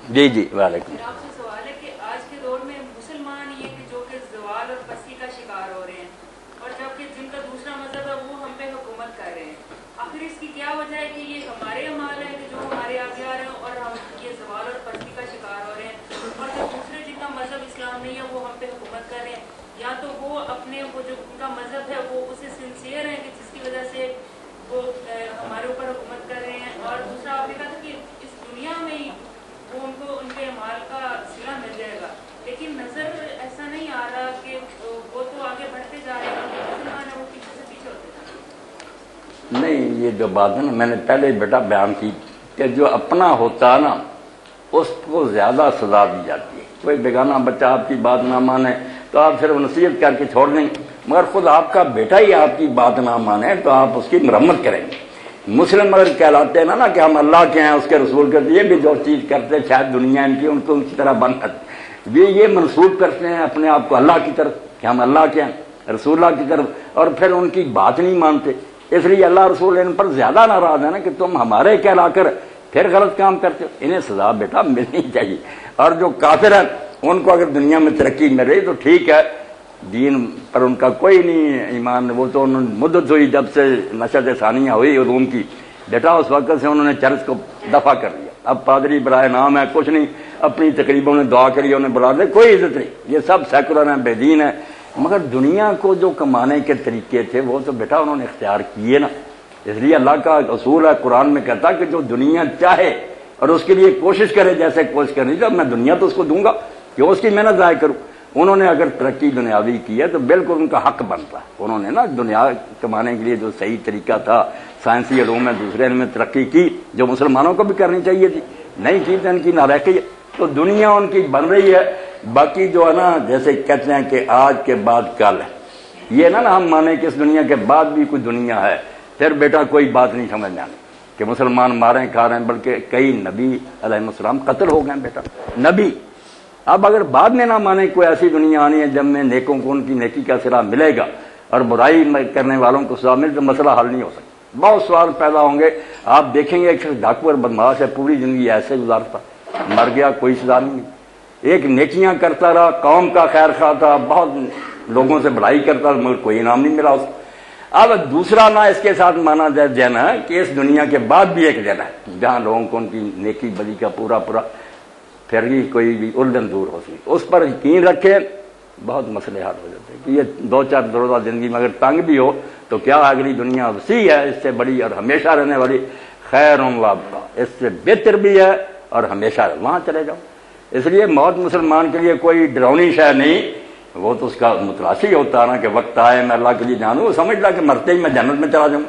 جی جی وعلیکم. آپ سے سوال ہے کہ آج کے دور میں مسلمان یہ کہ جو کہ زوال اور پستی کا شکار ہو رہے ہیں، اور جبکہ جن کا دوسرا مذہب ہے وہ ہم پہ حکومت کر رہے ہیں، آخر اس کی کیا وجہ ہے کہ یہ ہمارے اعمال ہیں کہ جو ہمارے آگے آ رہے ہیں اور ہم یہ زوال اور پستی کا شکار ہو رہے ہیں، اور جو دوسرے جن کا مذہب اسلام نہیں ہے وہ ہم پہ حکومت کر رہے ہیں، یا تو وہ اپنے وہ جو ان کا مذہب ہے وہ اسے سنسیئر ہیں کہ جس کی وجہ سے وہ ہمارے اوپر حکومت کر رہے ہیں، اور دوسرا آپ نے کہا تھا کہ اس دنیا میں ہی وہ ان کو ان کے اعمال کا صلہ مل جائے گا، لیکن نظر ایسا نہیں آ رہا کہ وہ تو آگے بڑھتے جا رہے ہیں اور جو مسلمان ہیں وہ پیچھے سے پیچھے ہوتے جا رہے ہیں. نہیں، یہ جو بات ہے نا میں نے پہلے بیٹا بیان کی کہ جو اپنا ہوتا ہے نا اس کو زیادہ سزا دی جاتی ہے. کوئی بیگانہ بچہ آپ کی بات نہ مانے تو آپ صرف نصیحت کر کے چھوڑ دیں گے، مگر خود آپ کا بیٹا ہی آپ کی بات نہ مانے تو آپ اس کی مرمت کریں گے. مسلم اگر کہلاتے ہیں نا کہ ہم اللہ کے ہیں اس کے رسول کے، یہ بھی جو چیز کرتے ہیں شاید دنیا ان کی ان کو اسی طرح بن کرتے، یہ منسوب کرتے ہیں اپنے آپ کو اللہ کی طرف کہ ہم اللہ کے ہیں، رسول اللہ کی طرف، اور پھر ان کی بات نہیں مانتے. اس لیے اللہ رسول ان پر زیادہ ناراض ہے نا کہ تم ہمارے کہلا کر پھر غلط کام کرتے ہو. انہیں سزا بیٹا ملنی چاہیے. اور جو کافر ہیں ان کو اگر دنیا میں ترقی مل رہی تو ٹھیک ہے، دین پر ان کا کوئی نہیں ایمان. وہ تو انہوں نے مدت ہوئی جب سے نشست ثانیہ ہوئی علوم کی بیٹا، اس وقت سے انہوں نے چرچ کو دفع کر دیا. اب پادری برائے نام ہے، کچھ نہیں، اپنی تقریبوں نے دعا کری انہیں بلا دے، کوئی عزت نہیں. یہ سب سیکولر ہیں، بے دین ہیں. مگر دنیا کو جو کمانے کے طریقے تھے وہ تو بیٹا انہوں نے اختیار کیے نا. اس لیے اللہ کا اصول ہے، قرآن میں کہتا کہ جو دنیا چاہے اور اس کے لیے کوشش کرے، جیسے کوشش کرنی تو میں دنیا تو اس کو دوں گا، کیوں اس کی محنت ضائع کروں. انہوں نے اگر ترقی دنیاوی کی ہے تو بالکل ان کا حق بنتا ہے. انہوں نے نا دنیا کمانے کے لیے جو صحیح طریقہ تھا، سائنسی علوم میں دوسرے علم میں ترقی کی جو مسلمانوں کو بھی کرنی چاہیے تھی، نہیں کی تو ان کی نالائقی ہے. تو دنیا ان کی بن رہی ہے. باقی جو ہے نا جیسے کہتے ہیں کہ آج کے بعد کل ہے، یہ نا ہم مانیں کہ اس دنیا کے بعد بھی کوئی دنیا ہے، پھر بیٹا کوئی بات نہیں سمجھ میں آنے کہ مسلمان ماریں کھا رہے ہیں، بلکہ کئی نبی علیہ السلام قتل ہو گئے ہیں بیٹا، نبی. اب اگر بعد میں نہ مانے کوئی ایسی دنیا آنی ہے جب میں نیکوں کو ان کی نیکی کا صلہ ملے گا اور برائی کرنے والوں کو سزا ملے تو مسئلہ حل نہیں ہو سکتا. بہت سوال پیدا ہوں گے. آپ دیکھیں گے ایک شخص ڈاکو اور بدماش ہے، پوری زندگی ایسے گزارتا، مر گیا، کوئی سزا نہیں. ایک نیکیاں کرتا رہا، قوم کا خیر خواہ تھا، بہت لوگوں سے بڑائی کرتا تھا، مگر کوئی انعام نہیں ملا اس کو. اب دوسرا نہ اس کے ساتھ مانا جائے دن ہے کہ اس دنیا کے بعد بھی ایک دن ہے جہاں لوگوں کو ان کی نیکی بدی کا پورا پھر بھی کوئی بھی الجھن دور ہو سکے. اس پر یقین رکھے، بہت مسئلے حل ہو جاتے ہیں. کہ یہ 2-4 روزہ زندگی میں اگر تنگ بھی ہو تو کیا اگلی دنیا وسیع ہے، اس سے بڑی اور ہمیشہ رہنے والی، خیر وابقہ، اس سے بہتر بھی ہے اور ہمیشہ وہاں چلے جاؤ. اس لیے موت مسلمان کے لیے کوئی ڈراؤنی شے نہیں، وہ تو اس کا متلاشی ہوتا ہے نا کہ وقت آئے میں اللہ کے لیے جانوں، وہ سمجھ لا کہ مرتے ہی میں جنت میں چلا جاؤں.